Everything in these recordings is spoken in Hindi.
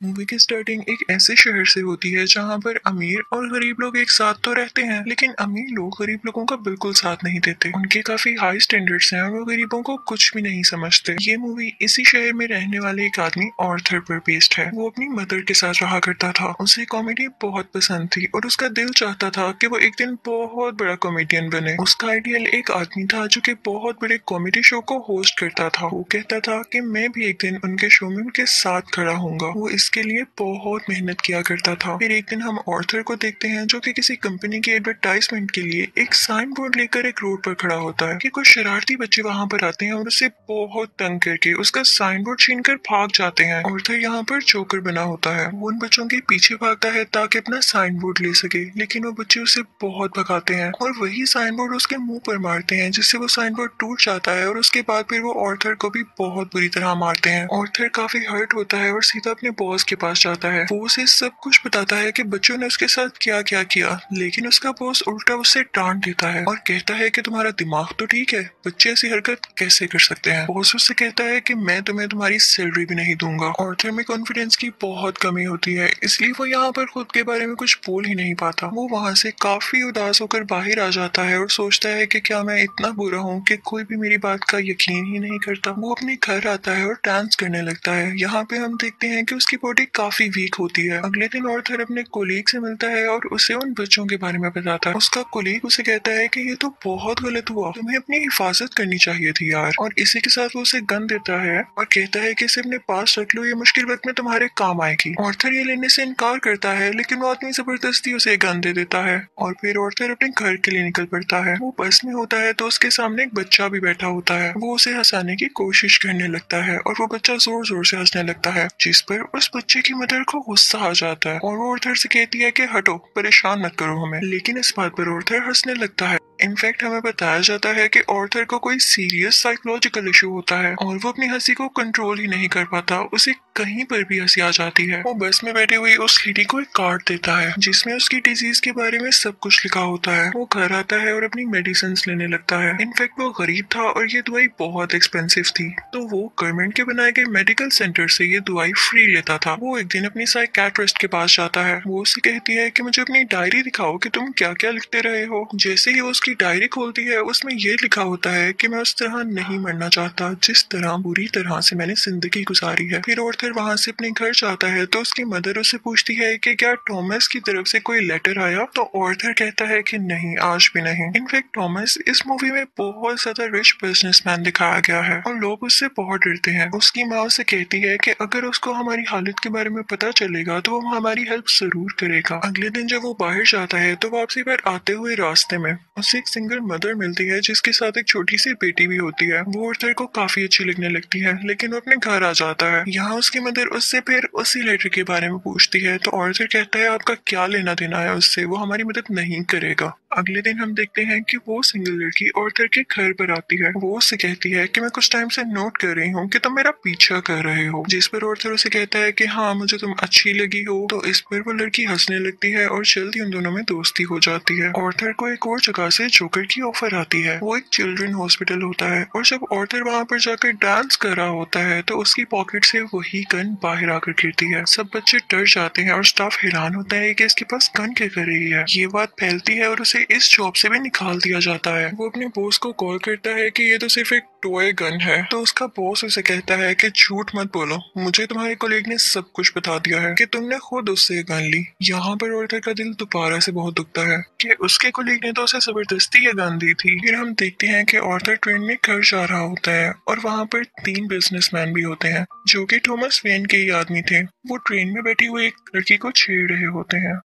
मूवी की स्टार्टिंग एक ऐसे शहर से होती है जहाँ पर अमीर और गरीब लोग एक साथ तो रहते हैं, लेकिन अमीर लोग गरीब लोगों का बिल्कुल साथ नहीं देते। उनके काफी हाई स्टैंडर्ड्स हैं और वो गरीबों को कुछ भी नहीं समझते। ये मूवी इसी शहर में रहने वाले एक आदमी ऑर्थर पर बेस्ड है। वो अपनी मदर के साथ रहा करता था। उसे कॉमेडी बहुत पसंद थी और उसका दिल चाहता था कि वो एक दिन बहुत बड़ा कॉमेडियन बने। उसका आइडियल एक आदमी था जो कि बहुत बड़े कॉमेडी शो को होस्ट करता था। वो कहता था कि मैं भी एक दिन उनके शो में उनके साथ खड़ा होऊंगा। वो इसके लिए बहुत मेहनत किया करता था। फिर एक दिन हम ऑर्थर को देखते हैं जो कि किसी कंपनी की एडवर्टाइजमेंट के लिए एक साइन बोर्ड लेकर एक रोड पर खड़ा होता है कि कुछ शरारती बच्चे वहां पर आते हैं और उसे बहुत तंग करके उसका साइन बोर्ड छीन कर भाग जाते हैं। ऑर्थर यहाँ पर जोकर बना होता है। वो उन बच्चों के पीछे भागता है ताकि अपना साइन बोर्ड ले सके, लेकिन वो बच्चे उसे बहुत भगाते हैं और वही साइन बोर्ड उसके मुंह पर मारते हैं, जिससे वो साइन बोर्ड टूट जाता है और उसके बाद फिर वो ऑर्थर को भी बहुत बुरी तरह मारते हैं। ऑर्थर काफी हर्ट होता है और सीधा अपने बॉस के पास जाता है। वो उसे सब कुछ बताता है कि बच्चों ने उसके साथ क्या क्या किया, लेकिन उसका बॉस उल्टा उससे डांट देता है और कहता है कि तुम्हारा दिमाग तो ठीक है, बच्चे ऐसी हरकत कैसे कर सकते हैं। बॉस उससे कहता है कि मैं तुम्हें तुम्हारी सैलरी भी नहीं दूंगा। ऑर्थर में कॉन्फिडेंस की बहुत कमी होती है, इसलिए वो यहाँ पर खुद के बारे में कुछ बोल ही नहीं पाता। वो वहाँ से काफी उदास होकर बाहर आ जाता है और सोचता है कि क्या मैं इतना बुरा हूँ कि कोई भी मेरी बात का यकीन ही नहीं करता। वो अपने घर आता है और डांस करने लगता है। यहाँ पे हम देखते हैं कि उसकी बॉडी काफी वीक होती है। अगले दिन ऑर्थर अपने कोलीग से मिलता है और उसे उन बच्चों के बारे में बताता है। उसका कोलीग उसे कहता है कि ये तो बहुत गलत हुआ, तुम्हें अपनी हिफाजत करनी चाहिए थी यार। और इसी के साथ वो उसे गन देता है और कहता है कि इसे अपने पास रख लो, ये मुश्किल वक्त में तुम्हारे काम आएगी। ऑर्थर ये लेने से इनकार करता है, लेकिन वो आदमी जबरदस्ती उसे गन दे देता है और फिर ऑर्थर अपने घर के लिए निकल पड़ता है। वो बस में होता है तो उसके सामने एक बच्चा भी बैठा होता है। वो उसे हंसाने की कोशिश करने लगता है और वो बच्चा जोर जोर से हंसने लगता है, जिस पर उस बच्चे की मदर को गुस्सा आ जाता है और वो ऑर्थर से कहती है कि हटो, परेशान मत करो हमें। लेकिन इस बात पर ऑर्थर हंसने लगता है। इनफैक्ट हमें बताया जाता है कि ऑर्थर को कोई सीरियस साइकोलॉजिकल इशू होता है और वो अपनी हंसी को कंट्रोल ही नहीं कर पाता। उसे कहीं पर भी हंसी आ जाती है। वो बस में बैठी हुई उस लेडी को एक कार्ड देता है जिसमें उसकी डिजीज के बारे में सब कुछ लिखा होता है। वो घर आता है और अपनी मेडिसिन लेने लगता है। इनफैक्ट वो गरीब था और ये दवाई बहुत एक्सपेंसिव थी, तो वो गवर्नमेंट के बनाए गए मेडिकल सेंटर से ये दवाई फ्री लेता था। वो एक दिन अपनी साइकियाट्रिस्ट के पास जाता है। वो उसे कहती है कि मुझे अपनी डायरी दिखाओ कि तुम क्या क्या लिखते रहे हो। जैसे ही वो उसकी डायरी खोलती है उसमें ये लिखा होता है कि मैं उस तरह नहीं मरना चाहता जिस तरह बुरी तरह से मैंने जिंदगी गुजारी है। फिर ऑर्थर वहाँ से अपने घर जाता है तो उसकी मदर उससे पूछती है कि क्या थॉमस की तरफ से कोई लेटर आया, तो ऑर्थर कहता है कि नहीं, आज भी नहीं। इनफैक्ट थॉमस इस मूवी में बहुत ज्यादा रिच बिजनेसमैन दिखाया गया है और लोग उससे बहुत डरते हैं। उसकी माँ उसे कहती है कि अगर उसको हमारी हालत के बारे में पता चलेगा तो वो हमारी हेल्प जरूर करेगा। अगले दिन जब वो बाहर जाता है तो वापसी पर आते हुए रास्ते में उसे एक सिंगल मदर मिलती है जिसके साथ एक छोटी सी बेटी भी होती है। वो ऑर्थर को काफी अच्छी लगने लगती है, लेकिन वो अपने घर आ जाता है। यहाँ उसकी मदर उससे फिर उसी लेटर के बारे में पूछती है तो ऑर्थर कहता है आपका क्या लेना देना है उससे, वो हमारी मदद नहीं करेगा। अगले दिन हम देखते हैं कि वो सिंगल लड़की ऑर्थर के घर पर आती है। वो उससे कहती है कि मैं कुछ टाइम से नोट कर रही हूँ कि तुम मेरा पीछा कर रहे हो, जिस पर ऑर्थर उसे कहता है कि हाँ, मुझे तुम अच्छी लगी हो। तो इस पर वो लड़की हंसने लगती है और जल्दी उन दोनों में दोस्ती हो जाती है। ऑर्थर को एक और जगह से जोकर की ऑफर आती है। वो एक चिल्ड्रन हॉस्पिटल होता है और जब ऑर्थर वहाँ पर जाकर डांस कर रहा होता है तो उसकी पॉकेट से वही गन बाहर आकर गिरती है। सब बच्चे डर जाते हैं और स्टाफ हैरान होता है कि इसके पास गन क्या कर रही है। ये बात फैलती है और उसे इस जॉब से भी निकाल दिया जाता है। वो अपने बॉस को कॉल करता है कि ये तो सिर्फ एक टॉय गन है, तो उसका बॉस उसे कहता है कि झूठ मत बोलो, मुझे तुम्हारे कोलीग ने सब कुछ बता दिया है कि तुमने खुद उससे गन ली। यहाँ पर ऑर्थर का दिल दोबारा से बहुत दुखता है कि उसके कोलीग ने तो उसे जबरदस्ती ये गन दी थी। फिर हम देखते हैं कि ऑर्थर ट्रेन में घर जा रहा होता है और वहाँ पर 3 बिजनेसमैन भी होते हैं जो कि थॉमस वेन के ही आदमी थे। वो ट्रेन में बैठी हुई एक लड़की को छेड़ रहे होते हैं।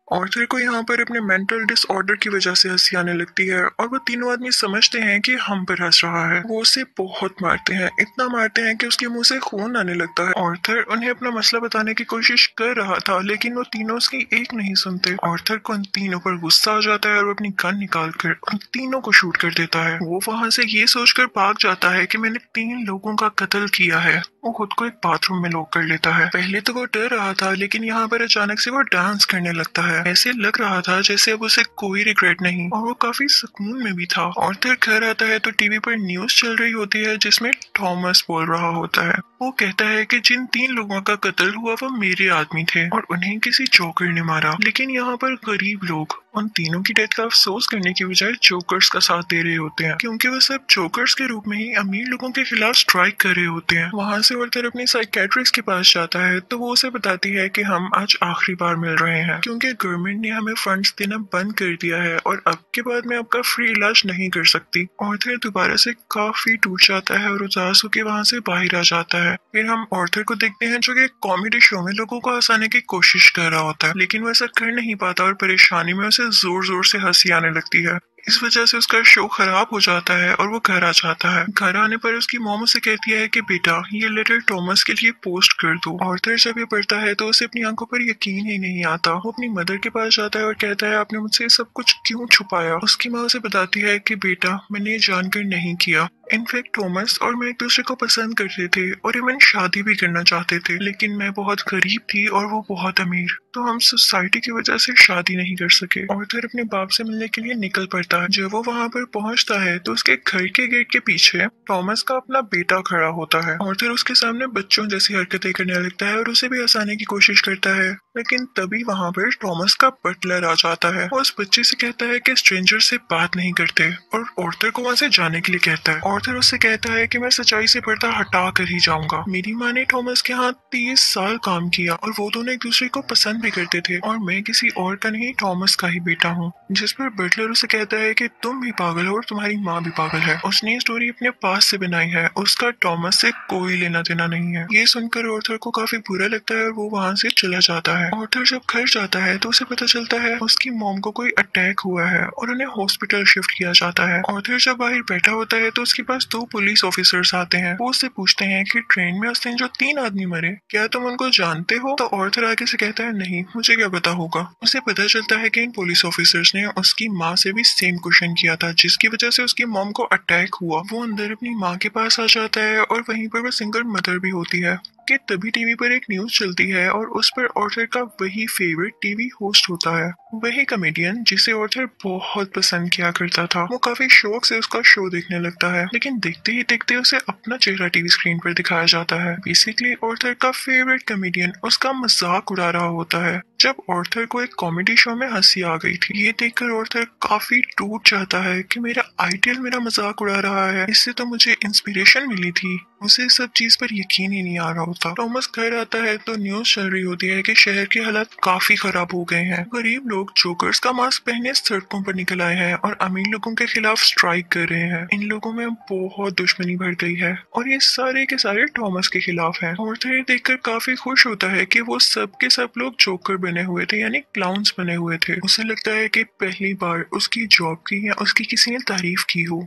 ऑर्थर को यहाँ पर अपने मेंटल डिसऑर्डर की वजह से हंसी आने लगती है और वो तीनों आदमी समझते हैं कि हम पर हंस रहा है। वो उसे बहुत मारते हैं, इतना मारते हैं कि उसके मुंह से खून आने लगता है। ऑर्थर उन्हें अपना मसला बताने की कोशिश कर रहा था, लेकिन वो तीनों उसकी एक नहीं सुनते। ऑर्थर को उन तीनों पर गुस्सा आ जाता है और वो अपनी गन निकाल कर उन तीनों को शूट कर देता है। वो वहां से ये सोचकर भाग जाता है कि मैंने 3 लोगों का कत्ल किया है, वो खुद को एक बाथरूम में लॉक कर लेता है। पहले तो वो डर रहा था, लेकिन यहाँ पर अचानक से वो डांस करने लगता है। ऐसे लग रहा था जैसे अब उसे कोई रिग्रेट नहीं, और वो काफी सुकून में भी था। आर्थर घर आता है तो टीवी पर न्यूज चल रही होती है जिसमें थॉमस बोल रहा होता है। वो कहता है कि जिन 3 लोगों का कत्ल हुआ वो मेरे आदमी थे और उन्हें किसी जोकर ने मारा। लेकिन यहाँ पर गरीब लोग उन तीनों की डेथ का अफसोस करने की बजाय जोकर्स का साथ दे रहे होते हैं, क्योंकि वो सब जोकर्स के रूप में ही अमीर लोगों के खिलाफ स्ट्राइक कर रहे होते हैं। वहां से आर्थर अपने साइकेट्रिस्ट के पास जाता है तो वो उसे बताती है कि हम आज आखिरी बार मिल रहे हैं, क्योंकि गवर्नमेंट ने हमें फंड्स देना बंद कर दिया है और अब के बाद मैं आपका फ्री इलाज नहीं कर सकती। आर्थर दोबारा से काफी टूट जाता है और उदास होकर वहां से बाहर आ जाता है। फिर हम आर्थर को देखते हैं जो कि कॉमेडी शो में लोगों को हंसाने की कोशिश कर रहा होता है, लेकिन वो ऐसा कर नहीं पाता और परेशानी में उसे जोर जोर से हंसी आने लगती है। इस वजह से उसका शो खराब हो जाता है और वो घर आ जाता है। घर आने पर उसकी मॉम उसे कहती है कि बेटा ये लेटर टॉमस के लिए पोस्ट कर दो। आर्थर जब ये पढ़ता है तो उसे अपनी आंखों पर यकीन ही नहीं आता। वो अपनी मदर के पास जाता है और कहता है आपने मुझसे ये सब कुछ क्यों छुपाया। उसकी माँ उसे बताती है कि बेटा मैंने ये जानकर नहीं किया। इनफैक्ट थॉमस और मैं एक दूसरे को पसंद करते थे और इवन शादी भी करना चाहते थे, लेकिन मैं बहुत गरीब थी और वो बहुत अमीर, तो हम सोसाइटी की वजह से शादी नहीं कर सके। आर्थर अपने बाप से मिलने के लिए निकल पड़ता है। जब वो वहां पर पहुंचता है तो उसके घर के गेट के पीछे थॉमस का अपना बेटा खड़ा होता है। आर्थर उसके सामने बच्चों जैसी हरकतें करने लगता है और उसे भी हंसाने की कोशिश करता है, लेकिन तभी वहां पर थॉमस का बटलर आ जाता है। वो उस बच्चे से कहता है कि स्ट्रेंजर से बात नहीं करते और आर्थर को वहां से जाने के लिए कहता है। आर्थर उससे कहता है कि मैं सच्चाई से पर्दा हटा कर ही जाऊंगा। मेरी माँ ने थॉमस के यहाँ 30 साल काम किया और वो दोनों एक दूसरे को पसंद भी करते थे और मैं किसी और का नहीं थॉमस का ही बेटा हूँ। जिस पर बटलर उसे कहता है कि तुम भी पागल हो और तुम्हारी माँ भी पागल है। उसने ये स्टोरी अपने पास से बनाई है, उसका थॉमस से कोई लेना देना नहीं है। ये सुनकर आर्थर को काफी बुरा लगता है और वो वहाँ से चला जाता है। आर्थर जब घर जाता है तो उसे पता चलता है उसकी मॉम को कोई अटैक हुआ है और उन्हें हॉस्पिटल शिफ्ट किया जाता है। आर्थर जब बाहर बैठा होता है तो उसके पास 2 पुलिस ऑफिसर्स आते हैं। वो उससे पूछते हैं कि ट्रेन में उस दिन जो 3 आदमी मरे क्या तुम उनको जानते हो। तो आर्थर आगे से कहता है नहीं, मुझे क्या पता होगा। उसे पता चलता है कि इन पुलिस ऑफिसर्स ने उसकी माँ से भी सेम क्वेश्चन किया था, जिसकी वजह से उसकी मॉम को अटैक हुआ। वो अंदर अपनी माँ के पास आ जाता है और वहीं पर वो सिंगल मदर भी होती है कि तभी टीवी पर एक न्यूज चलती है और उस पर आर्थर का वही फेवरेट टीवी होस्ट होता है, वही कॉमेडियन जिसे आर्थर बहुत पसंद किया करता था। वो काफी शौक से उसका शो देखने लगता है, लेकिन देखते ही देखते उसे अपना चेहरा टीवी स्क्रीन पर दिखाया जाता है। बेसिकली आर्थर का फेवरेट कॉमेडियन उसका मजाक उड़ा रहा होता है। जब आर्थर को एक कॉमेडी शो में हंसी आ गई थी, ये देखकर आर्थर काफी टूट जाता है कि मेरा आइडियल मेरा मजाक उड़ा रहा है, इससे तो मुझे इंस्पिरेशन मिली थी। उसे सब चीज पर यकीन ही नहीं आ रहा होता। थॉमस घर आता है तो न्यूज चल रही होती है कि शहर के हालात काफी खराब हो गए हैं। गरीब लोग जोकर्स का मास्क पहने सड़कों पर निकल आए हैं और अमीर लोगों के खिलाफ स्ट्राइक कर रहे हैं। इन लोगों में बहुत दुश्मनी बढ़ गई है और ये सारे के सारे थॉमस के खिलाफ हैं। आर्थर ये देखकर काफी खुश होता है कि वो सब के सब लोग जोकर बने हुए थे, यानी क्लाउन्स बने हुए थे। उसे लगता है कि पहली बार उसकी जॉब की या उसकी किसी ने तारीफ की हो।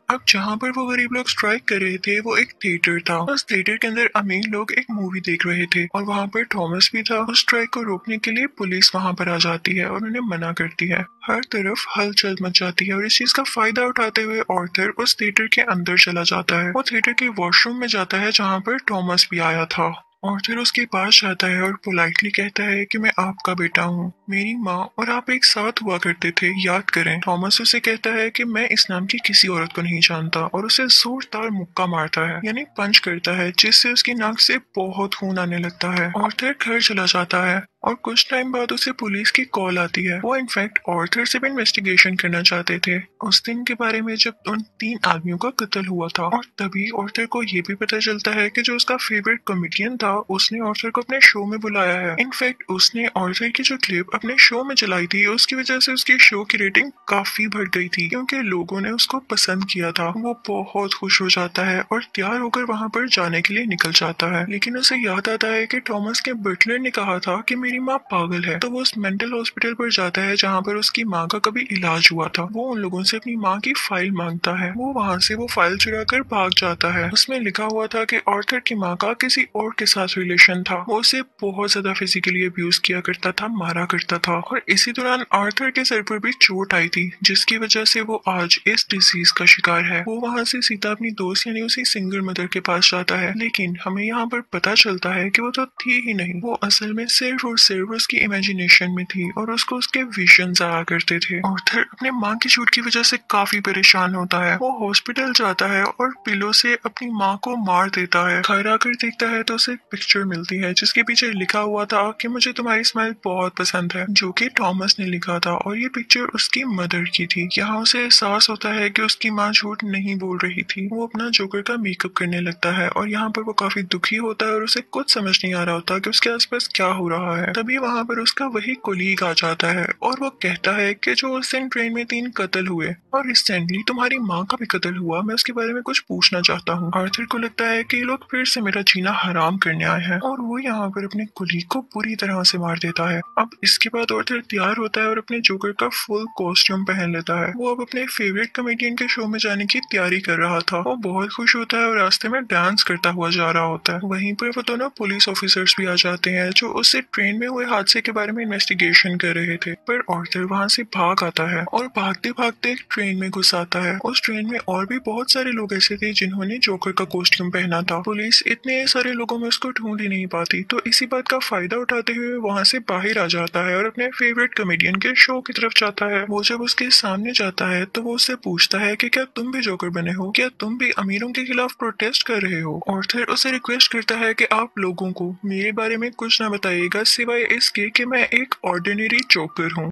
अब जहाँ पर वो गरीब लोग स्ट्राइक कर रहे थे वो एक थिएटर था। उस थिएटर के अंदर अमीर लोग एक मूवी देख रहे थे और वहाँ पर थॉमस भी था। उस स्ट्राइक को रोकने के लिए पुलिस वहाँ पर आ जाती है और उन्हें मना करती है। हर तरफ हलचल मच जाती है और इस चीज का फायदा उठाते हुए आर्थर उस थिएटर के अंदर चला जाता है। वो थिएटर के वॉशरूम में जाता है जहाँ पर थॉमस भी आया था। आर्थर उसके पास जाता है और पोलाइटली कहता है कि मैं आपका बेटा हूँ, मेरी माँ और आप एक साथ हुआ करते थे, याद करें। थॉमस उसे कहता है कि मैं इस नाम की किसी औरत को नहीं जानता और उसे जोरदार मुक्का मारता है, यानी पंच करता है, जिससे उसकी नाक से बहुत खून आने लगता है। आर्थर घर चला जाता है और कुछ टाइम बाद उसे पुलिस की कॉल आती है। वो इनफैक्ट आर्थर से भी इन्वेस्टिगेशन करना चाहते थे उस दिन के बारे में जब उन 3 आदमियों का कत्ल हुआ था। और तभी आर्थर को ये भी पता चलता है कि जो उसका फेवरेट कॉमेडियन था उसने आर्थर को अपने शो में बुलाया है। इनफैक्ट उसने आर्थर की जो क्लिप अपने शो में चलाई थी उसकी वजह से उसके शो की रेटिंग काफी बढ़ गई थी, क्योंकि लोगों ने उसको पसंद किया था। वो बहुत खुश हो जाता है और तैयार होकर वहां पर जाने के लिए निकल जाता है, लेकिन उसे याद आता है कि थॉमस के बटलर ने कहा था कि मेरी माँ पागल है। तो वो उस मेंटल हॉस्पिटल पर जाता है जहाँ पर उसकी माँ का कभी इलाज हुआ था। वो उन लोगों से अपनी माँ की फाइल मांगता है। वो वहाँ से वो फाइल चुरा कर भाग जाता है। उसमें लिखा हुआ था कि आर्थर की माँ का किसी और के साथ रिलेशन था। वो उसे बहुत ज्यादा फिजिकली अब्यूज किया करता था, मारा करता था। और इसी दौरान आर्थर के सर पर भी चोट आई थी, जिसकी वजह से वो आज इस डिजीज का शिकार है। वो वहाँ से सीधा अपनी दोस्त यानी उसी सिंगल मदर के पास जाता है, लेकिन हमें यहाँ पर पता चलता है कि वो तो थी ही नहीं। वो असल में सिर्फ और सिर्फ उसकी इमेजिनेशन में थी और उसको उसके विजन्स आया करते थे। आर्थर अपने माँ की चोट की वजह से काफी परेशान होता है। वो हॉस्पिटल जाता है और पिलो से अपनी माँ को मार देता है। घर आकर देखता है तो उसे एक पिक्चर मिलती है जिसके पीछे लिखा हुआ था कि मुझे तुम्हारी स्माइल बहुत पसंद है, जो कि थॉमस ने लिखा था। और ये पिक्चर उसकी मदर की थी। यहाँ उसे एहसास होता है कि उसकी माँ झूठ नहीं बोल रही थी। वो अपना जोकर का मेकअप करने लगता है और यहाँ पर वो काफी दुखी होता है और उसे कुछ समझ नहीं आ रहा होता कि उसके आसपास क्या हो रहा है। तभी वहाँ पर उसका वही कोलीग आ जाता है और वो कहता है कि जो उस दिन ट्रेन में 3 कत्ल हुए और रिसेंटली तुम्हारी माँ का भी कत्ल हुआ, मैं उसके बारे में कुछ पूछना चाहता हूँ। आर्थर को लगता है कि ये लोग फिर से मेरा जीना हराम करने आए हैं और वो यहाँ पर अपने कुलीग को बुरी तरह से मार देता है। अब इसके बाद आर्थर तैयार होता है और अपने जोकर का फुल कॉस्ट्यूम पहन लेता है। वो अब अपने फेवरेट कॉमेडियन के शो में जाने की तैयारी कर रहा था। वो बहुत खुश होता है और रास्ते में डांस करता हुआ जा रहा होता है। वहीं पर वो दोनों पुलिस ऑफिसर्स भी आ जाते हैं जो उससे ट्रेन में हुए हादसे के बारे में इन्वेस्टिगेशन कर रहे थे। पर आर्थर वहाँ से भाग आता है और भागते भागते एक ट्रेन में घुस आता है। उस ट्रेन में और भी बहुत सारे लोग ऐसे थे जिन्होंने जोकर का कॉस्ट्यूम पहना था। पुलिस इतने सारे लोगों में उसको ढूंढ ही नहीं पाती, तो इसी बात का फायदा उठाते हुए वहाँ से बाहर आ जाता है और अपने फेवरेट कॉमेडियन के शो की तरफ जाता है। वो जब उसके सामने जाता है तो वो उससे पूछता है कि क्या तुम भी जोकर बने हो, क्या तुम भी अमीरों के खिलाफ प्रोटेस्ट कर रहे हो। आर्थर उसे रिक्वेस्ट करता है कि आप लोगों को मेरे बारे में कुछ ना बताइएगा सिवाय इसके कि मैं एक ऑर्डिनरी जोकर हूँ।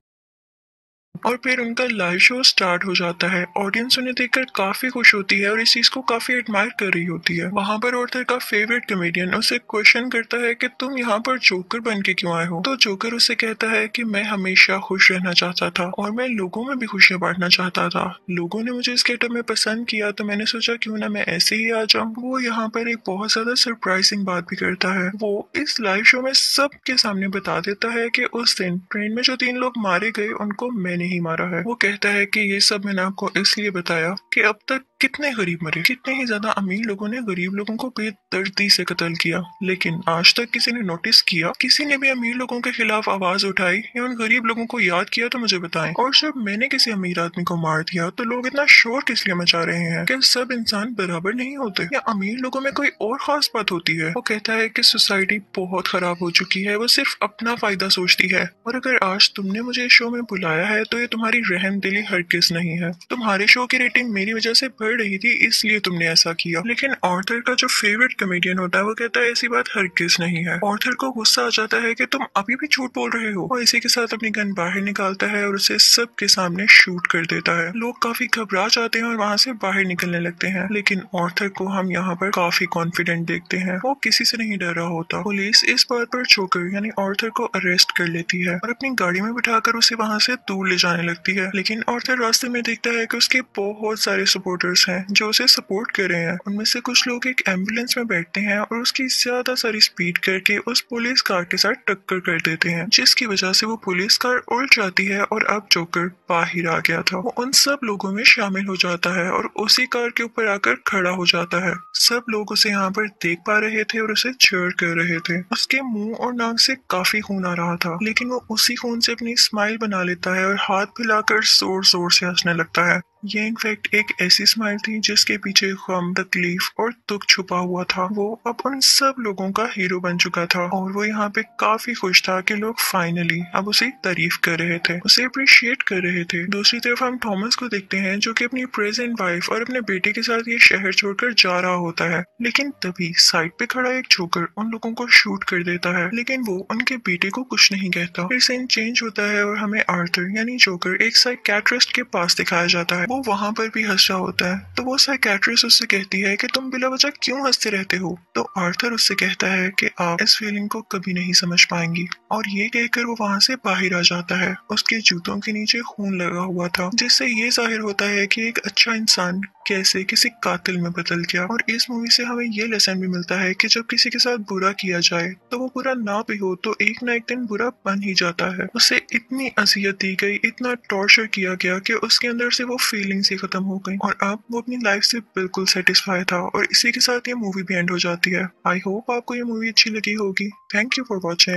और फिर उनका लाइव शो स्टार्ट हो जाता है। ऑडियंस उन्हें देखकर काफी खुश होती है और इस चीज को काफी एडमायर कर रही होती है। वहां पर आर्थर का फेवरेट कॉमेडियन उसे क्वेश्चन करता है कि तुम यहाँ पर जोकर बन के क्यों आए हो। तो जोकर उसे कहता है कि मैं हमेशा खुश रहना चाहता था और मैं लोगों में भी खुशियां बांटना चाहता था। लोगों ने मुझे इस गेटअप में पसंद किया तो मैंने सोचा क्यों ना मैं ऐसे ही आ जाऊं। वो यहाँ पर एक बहुत ज्यादा सरप्राइजिंग बात भी करता है। वो इस लाइव शो में सबके सामने बता देता है कि उस दिन ट्रेन में जो 3 लोग मारे गए उनको मैंने ही मारा है। वो कहता है कि ये सब मैंने आपको इसलिए बताया कि अब तक कितने गरीब मरे, कितने ही ज्यादा अमीर लोगों ने गरीब लोगों को बेदर्दी से कत्ल किया, लेकिन आज तक किसी ने नोटिस किया, किसी ने भी अमीर लोगों के खिलाफ आवाज उठाई या उन गरीब लोगों को याद किया तो मुझे बताएं। और जब मैंने किसी अमीर आदमी को मार दिया तो लोग इतना शोर किस लिए मचा रहे हैं? क्या सब इंसान बराबर नहीं होते या अमीर लोगों में कोई और खास बात होती है? वो कहता है कि सोसाइटी बहुत खराब हो चुकी है, वो सिर्फ अपना फायदा सोचती है और अगर आज तुमने मुझे इस शो में बुलाया है तो ये तुम्हारी रहमदिली हरगिज नहीं है। तुम्हारे शो की रेटिंग मेरी वजह से बढ़ रही थी इसलिए तुमने ऐसा किया। लेकिन आर्थर का जो फेवरेट कॉमेडियन होता है वो कहता है ऐसी बात हरगिज नहीं है। आर्थर को गुस्सा आ जाता है कि तुम अभी भी झूठ बोल रहे हो और इसी के साथ अपनी गन बाहर निकालता है और उसे सबके सामने शूट कर देता है। लोग काफी घबरा जाते हैं और वहाँ से बाहर निकलने लगते हैं, लेकिन आर्थर को हम यहाँ पर काफी कॉन्फिडेंट देखते हैं। वो किसी से नहीं डर रहा होता। पुलिस इस बात पर जोकर यानी आर्थर को अरेस्ट कर लेती है और अपनी गाड़ी में बिठाकर उसे वहाँ से दूर ले जाने लगती है। लेकिन आर्थर रास्ते में देखता है कि उसके बहुत सारे सपोर्टर्स हैं जो उसे सपोर्ट कर रहे हैं। उनमें से कुछ लोग एक एम्बुलेंस में बैठते हैं और उसकी ज्यादा सारी स्पीड करके उस पुलिस कार के साथ टक्कर कर देते हैं, जिसकी वजह से वो पुलिस कार उल्ट जाती है और अब जोकर बाहर आ गया था। वो उन सब लोगों में शामिल हो जाता है और उसी कार के ऊपर आकर खड़ा हो जाता है। सब लोग उसे यहाँ पर देख पा रहे थे और उसे चीयर कर रहे थे। उसके मुंह और नाक से काफी खून आ रहा था, लेकिन वो उसी खून से अपनी स्माइल बना लेता है और हाथ फैलाकर जोर जोर से हंसने लगता है। ये इनफैक्ट एक ऐसी स्माइल थी जिसके पीछे गम, तकलीफ और दुख छुपा हुआ था। वो अब उन सब लोगों का हीरो बन चुका था और वो यहाँ पे काफी खुश था कि लोग फाइनली अब उसे तारीफ कर रहे थे, उसे अप्रिशिएट कर रहे थे। दूसरी तरफ हम थॉमस को देखते हैं जो कि अपनी प्रेजेंट वाइफ और अपने बेटे के साथ ये शहर छोड़कर जा रहा होता है, लेकिन तभी साइड पे खड़ा एक जोकर उन लोगों को शूट कर देता है, लेकिन वो उनके बेटे को कुछ नहीं कहता। फिर सीन चेंज होता है और हमें आर्थर यानी जोकर एक साइकियाट्रिस्ट के पास दिखाया जाता है। वो वो वहां पर भी हंस रहा होता है। तो वो साइकेट्रिस्ट उससे कहती है कि तुम बिला वजह क्यों हंसते रहते हो। तो आर्थर उससे कहता है कि आप इस फीलिंग को कभी नहीं समझ पाएंगी, और ये कहकर वो वहां से बाहर आ जाता है। उसके जूतों के नीचे खून लगा हुआ था, जिससे ये जाहिर होता है कि एक अच्छा इंसान कैसे किसी कातिल में बदल गया। और इस मूवी से हमें ये लेसन भी मिलता है कि जब किसी के साथ बुरा किया जाए तो वो बुरा ना भी हो तो एक ना एक दिन बुरा बन ही जाता है। उसे इतनी अजियत दी गई, इतना टॉर्चर किया गया कि उसके अंदर से वो फीलिंग्स ही खत्म हो गई, और अब वो अपनी लाइफ से बिल्कुल सेटिस्फाई था। और इसी के साथ ये मूवी भी एंड हो जाती है। आई होप आपको ये मूवी अच्छी लगी होगी। Thank you for watching.